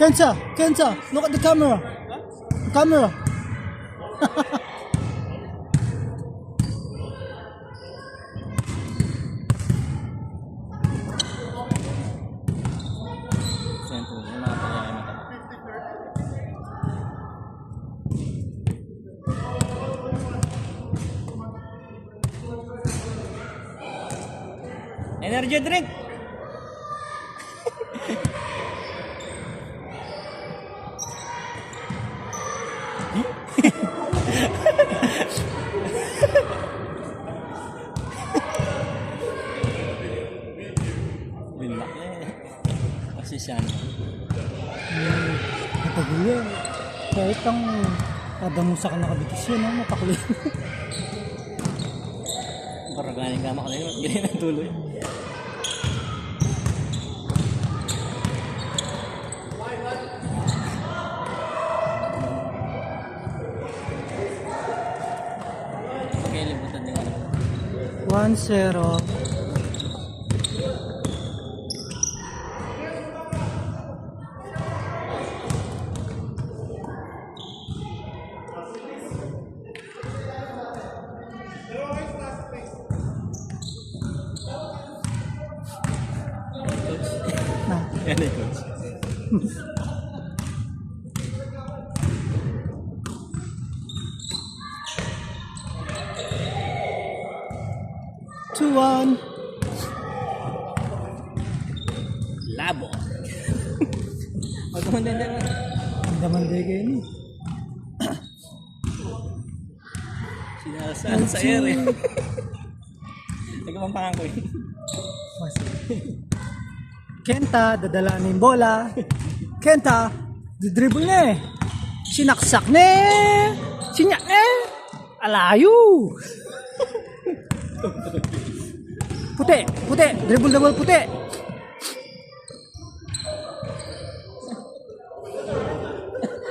Kenta, Kenta, look at the camera. Camera. Siyempre, yung mga pangyayari na energy drink! Bilak eh. Kasi siya. Napagulo. Kahit ang padamusa ka nakabitis yun, mapakulo. Parang galing kama ka na yun. Ganyan ang tuloy. Pagkilibutan din ano. 1-0. Yan eh, coach. Two-one. Labo. Magkamandan din. Damanday kayo ni. Sinasaan sa ere. Nagkamampangan ko eh. Kenta, dadala na yung bola. Kenta, didribble na eh. Sinaksak na eh. Sinyak na eh. Alayo. Puti, puti. Dribble double puti.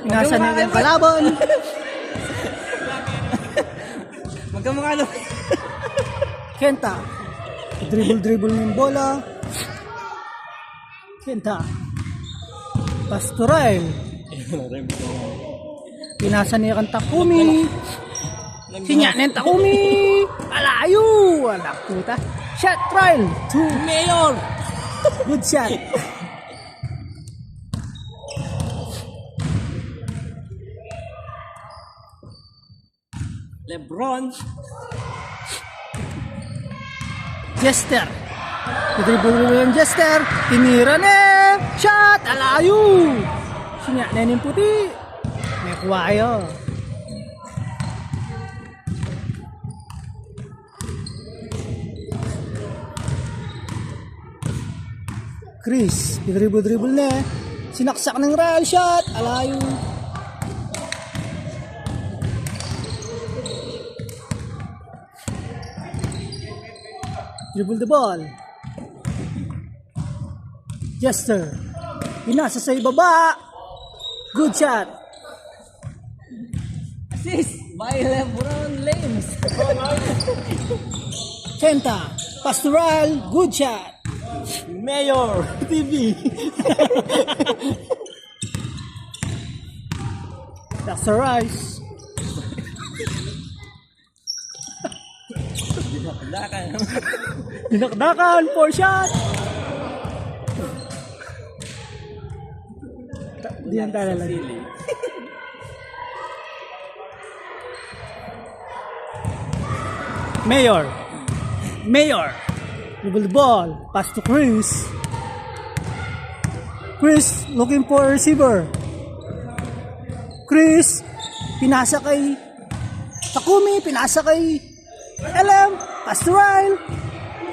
Ingasa na yung kalaban. Magkamukha lang. Kenta, dribble na yung bola. Kenta, Pastoral. Pinasa niya kang Takumi. Sinya na yung Takumi. Alayo. Anak puta. Shot trial. To Mayor. Good shot. Lebron. Jester. Dribble mo yung Jester. Tinira na. Shot. Alayo. Sinya na yung puti. May kuwayo. Chris, dribble na eh. Sinaksak ng real shot. Alayo. Dribble the ball. Jester. Pinasa sa ibaba. Good shot. Assist by Lebron James. Kenta. Pastoral. Good shot. Mayor TV. That's the rice. Dinakdakan. Dinakdakan. 4 shot. Diyan tayo lang. Mayor. Dribble the ball. Pass to Chris. Chris looking for a receiver. Chris pinasa kay Takumi. Pinasa kay LM. Pass to Ryle.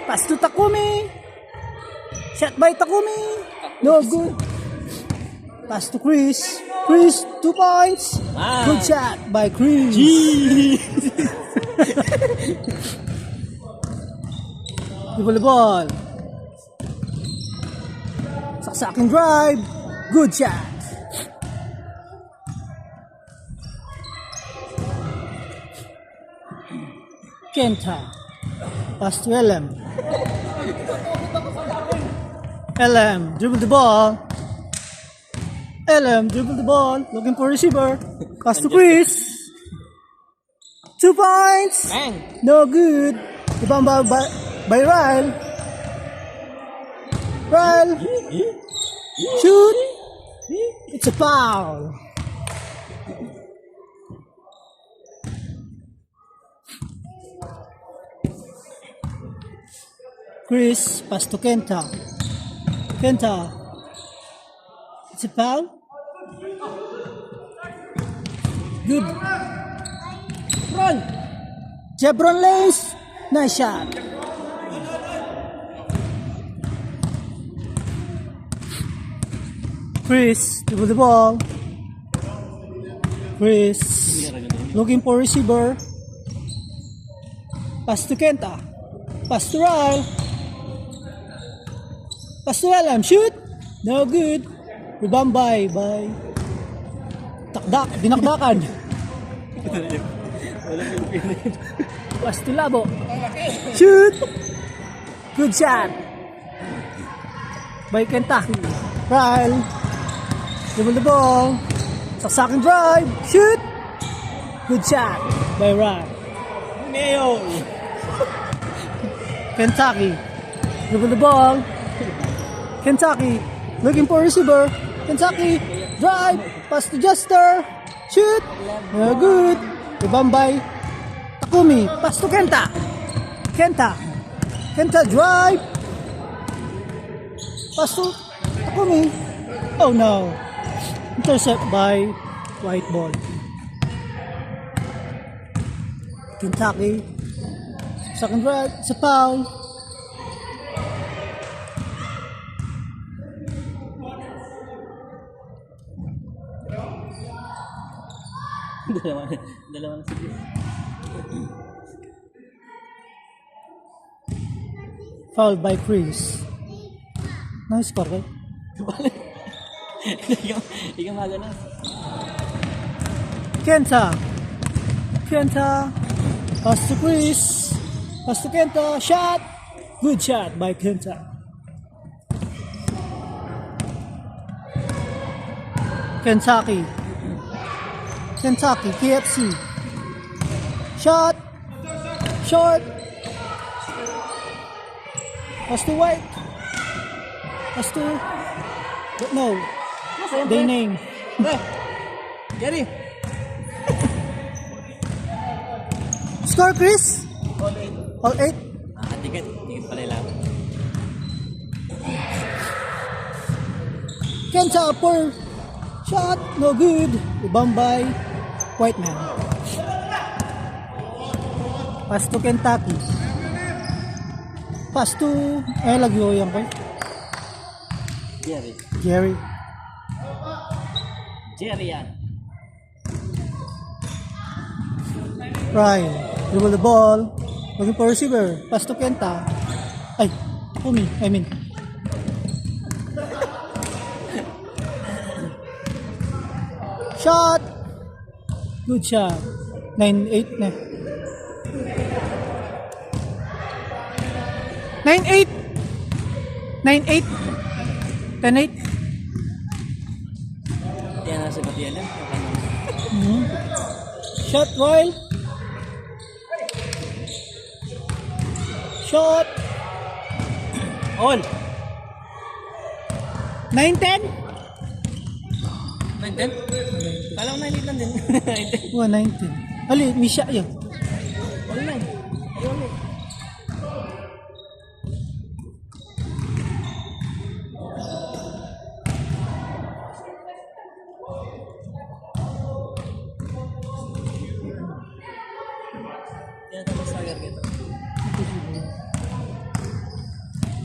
Pass to Takumi. Shot by Takumi. No good. Pass to Chris. Chris 2 points. Ah. Good shot by Chris. Dribble the ball. Saksaking drive. Good shot. Kenta. Pass to LM. LM. Dribble the ball. LM, dribble the ball, looking for receiver. Pass to Chris. 2 points. Bang! No good. Rebound by Ryle. Ryle. Shoot. It's a foul. Chris, pass to Kenta. Kenta. It's a foul. Good. Run! Jebron Lace. Nice shot. Chris, dribble the ball. Chris, looking for receiver. Pass to Kenta. Pass to Ryle. Pass to LM. Shoot. No good. Rebound by takdak. Dinakdakan. Pass to Labo. Shoot. Good shot. By Kentucky. Ryle. Dribble the ball. Saksakin drive. Shoot. Good shot by Ryle. Mayor! Kentucky. Dribble the ball. Kentucky. Looking for receiver. Kentucky. Drive. Pass to Jester. Shoot. No good. Rebound by Takumi. Pass to Kenta. Kenta. Kenta drive. Pass to Takumi. Oh no. Intercept by white ball. Kentucky. Second drive. It's a foul. Dalawa na sige. Fouled by Chris. Nice score, right? Ikaw magana. Kenta. Kenta. Pass to Chris. Pass to Kenta. Shot. Good shot by Kenta. Kentucky. Kentucky. KFC. Shot. Short. Pass to White. Pass to... No. They name. Gary! Score, Chris? All 8. Ticket pala lang. Kenta for shot. No good. Rebound by Whiteman. Pass to Kentucky. Pass to... lagyo yan ko. Jerry. Jerry. Jerry yan. Ryan. Dribble the ball. Looking for receiver. Pass to Kenta. Ay, Takumi. I mean. Shot. Good shot. 9-8 na. 9-8. 9-8. 10-8. Yan nasa gabi yan. Shot, Royal. Shot. On! 9-10. 9-10? Kala ko 9-8 lang din. 9-10. 19. Ali, may shot yun. Wala lang. Ayun eh. Yan ito mas tagar kita.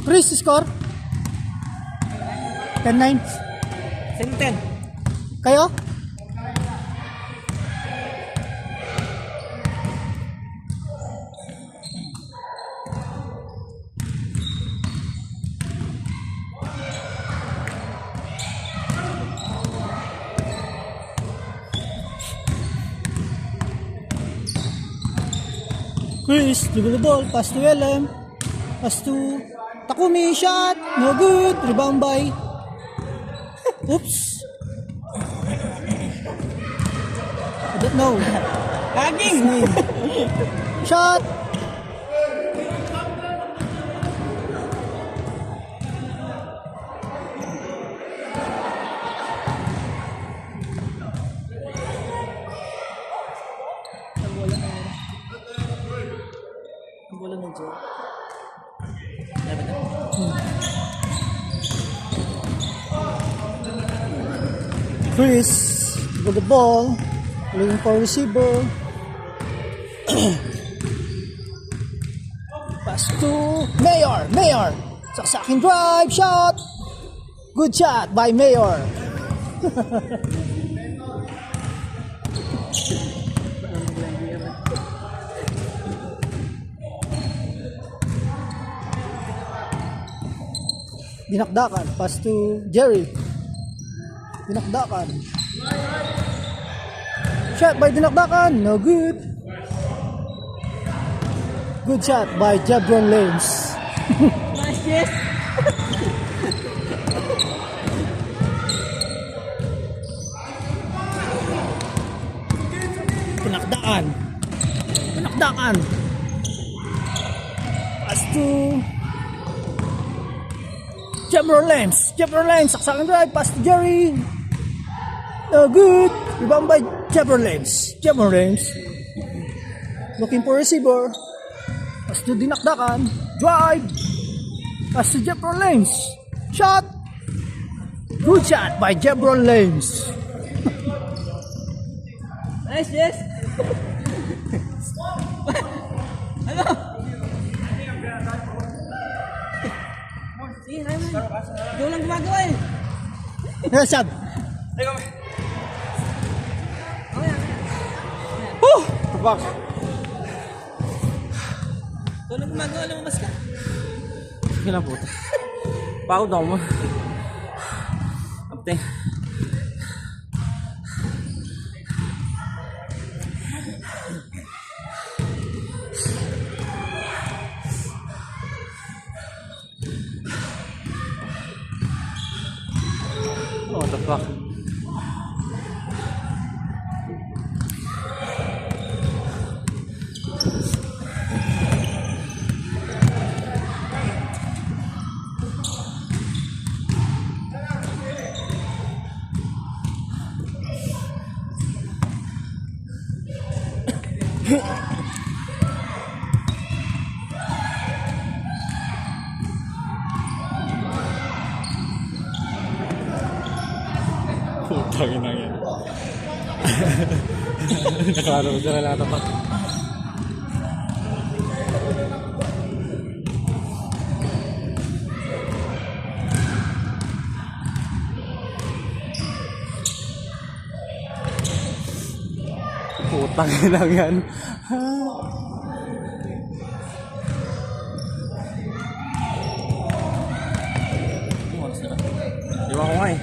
Chris, score. 10-9. 10-10. Kayo? Chris, dribble the ball, pass to LM, pass to Takumi, shot, no good, rebound by, oops, Don't know. Haging! Shot! Ang bola ng Joe. Dapat na. Chris with the ball. Looking for receiver. Pass to Mayor. Mayor. Saksaking drive. Shot. Good shot by Mayor. Dinakdakan. Pass to Jerry. Dinakdakan. Shot by Dinakdakan. No good. Good shot by Jabron Lanes. Nice, yes! Dinakdakan. Dinakdakan. Pass to Jabron Lanes. Jabron Lanes. Saksakan drive. Pass to Jerry. No good. Rebound by Jabron Lanes. Jabron Lanes. Looking for receiver. Pass to Dinakdakan. Drive. Pass to Jabron Lanes. Shot. Good shot by Jabron Lanes. Nice, yes! Ano? Sige, kaya mo. Ikaw lang gumagawa eh. Yes, shot. Ikaw lang gumagawa, lumabas ka. Sige lang puta. Pagod ako mo. Apte. What the fuck? Putang ina yan. Nakararo sila lahat pa. Putang ina yan. Iwan ko nga eh.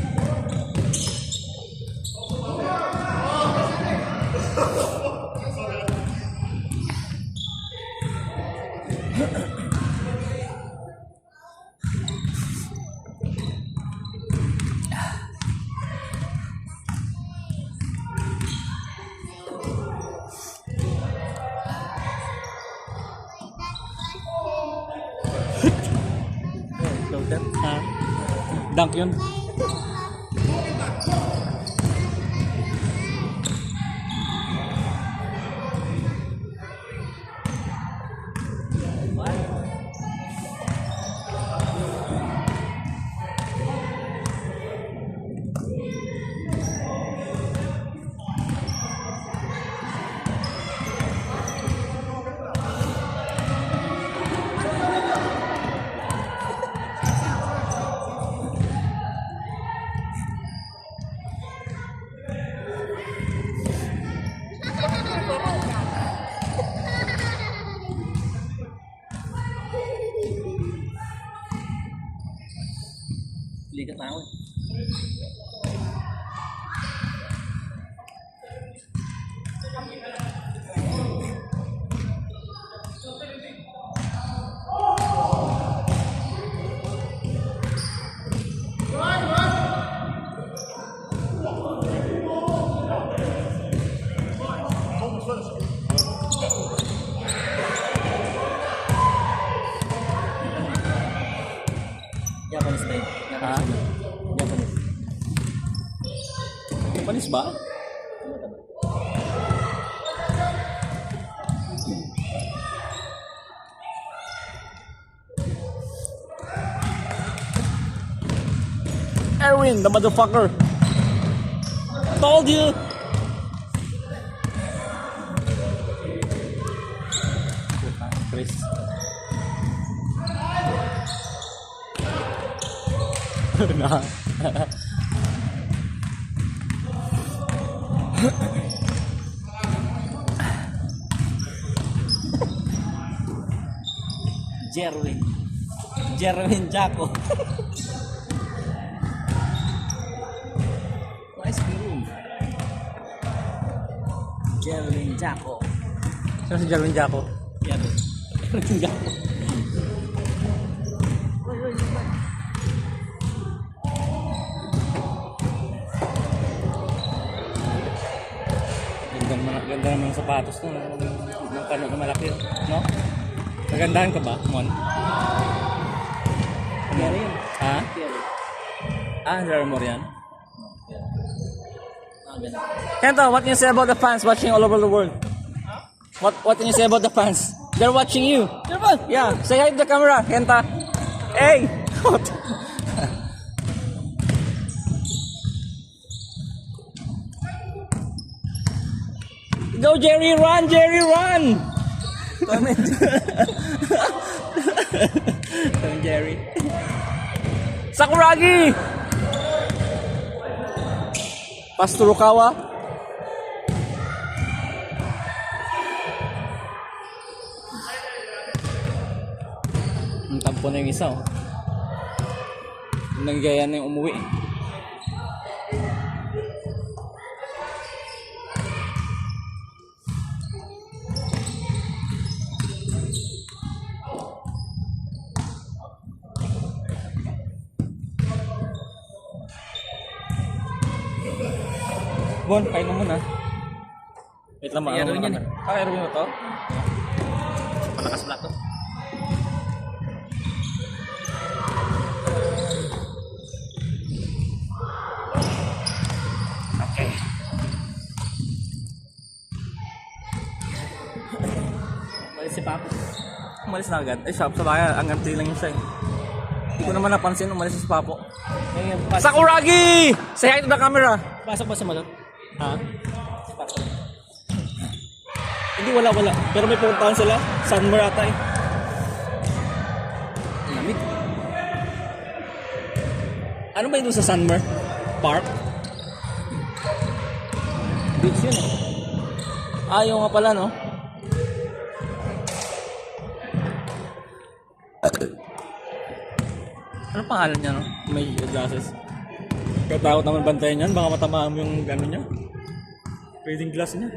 Floater? Ha? Dunk yun? Ligat na ako eh. Panis ba? Erwin, the motherfucker. Told you. Chris. Nah. Jerwin Jaco. Ice cream. Jerwin Jaco. Sino si Jerwin Jaco? Yan. Jerwin Jaco. Ganda naman ng sapatos no, ng kano na malaki, no? Nagandahan ka ba, Mon? Pero yun. Ha? Pero. Rare mo yan? Ganun. Kento, what can you say about the fans watching all over the world? What can you say about the fans? They're watching you. Yeah, say hi to the camera, Kenta. Hey! Go Jerry, run! Jerry, run! Tom Jerry. Sakuragi! Pasturukawa. Ang tampo na yung isa, oh. Nanggaya na yung umuwi. Bon, kain mo muna. Wait lang, maano Erwin mo yan naman. Erwin mo to? Palakas plato. Okay. Balik si Papo. Umalis na agad. Sa bahay, ang ganti lang yun siya eh. Hindi ko naman napansin, umalis si Papo. Ngayon, Sakuragi! Say hi to the camera! pasok ba sa malot? Ha? Hindi, wala. Pero may pupuntahan sila. Sunmer ata eh. Lamig. Ano ba yun sa Sunmer? Park? Beach yun eh. Yung nga pala, no? Ano pangalan niya, no? May glasses. Katakot naman bantayan yan. Baka matamaan mo yung gano'n niya. Reading glass niya.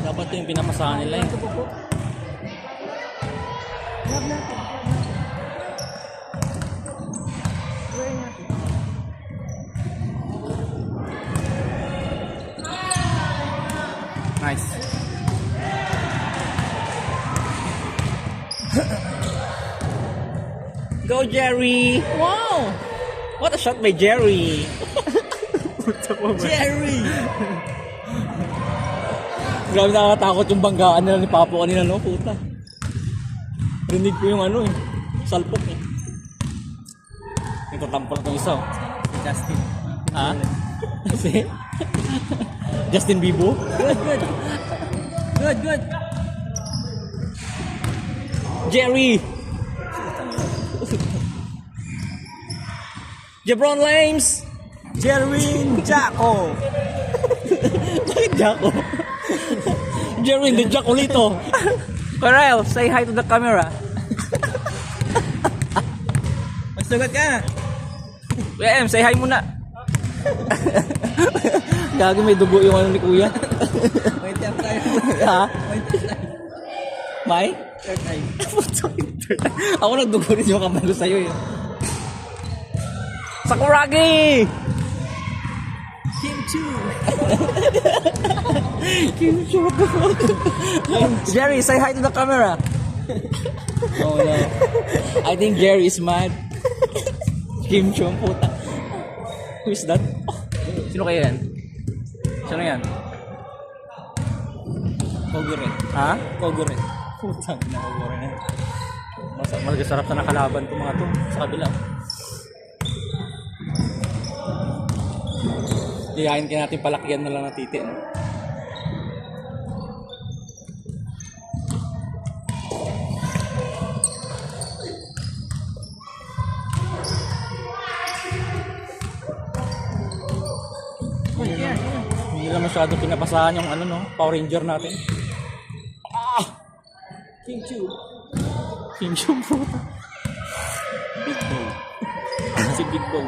Dapat ito yung pinamasahan nila eh. Nice. Go Jerry! Wow! What a shot by Jerry! Jerry! Grabe nakakatakot yung banggaan nila ni Papo kanina, no? Puta. Rinig ko yung ano eh. Salpok eh. Ito tampol itong isa oh. Si Justin. Ha? Si? Justin Bieber? Good. Jerry! Jebron Lames! Jerwin Jaco! Bakit Jaco? Jerwin, the Jack ulito. Corel, say hi to the camera. Magsugat ka! Kuya M, say hi muna. Gagi may dugo yung ano ni Kuya. May tap tayo. Ha? May tap tayo. May? Third eye. Ako nagdugo rin yung kamay ko sa'yo eh. Sakuragi! Kim Chu! Kim Chu. Jerry, say hi to the camera. Oh no. I think Jerry is mad. Kim Chu ang puta. Who is that? Sino kaya yan? Sino yan? Kogure. Ha? Kogure. Putang na Kogure na. Masarap na nakalaban itong mga to sa kabila. Iyain ka natin palakyan na lang ng titi. No? Hindi na masyado pinapasahan yung ano no, Power Ranger natin. Ah! King Chu. Kim Chu puta. Big Bow. Si Big Bow.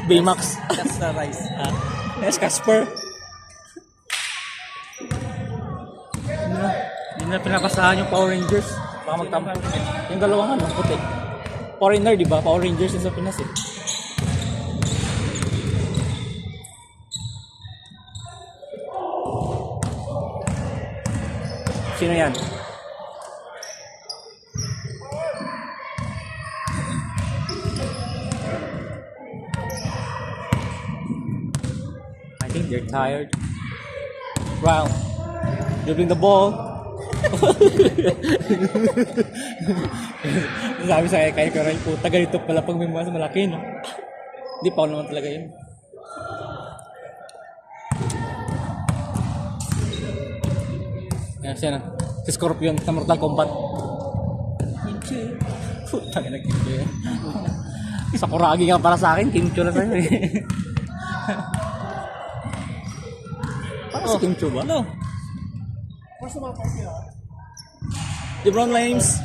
Baymax. Casta Rice. Yes, Casper. Hindi na pinapasahan yung Power Rangers. Baka magtampo. Yung dalawang ano, puti. Foreigner, di ba? Power Rangers yung sa Pinas eh. Sino yan? I think they're tired. Wow. Dribbling the ball. Sabi sa kay Karay, puta ganito pala pag may mas malaki, no? Hindi pa naman talaga yun. Yan siya na. Si Scorpion sa Mortal Kombat. Puta na Kimcho yan. Sakuragi nga para sa akin, Kimcho na sa'yo eh. Para si Kimcho ba? Ano? LeBron James.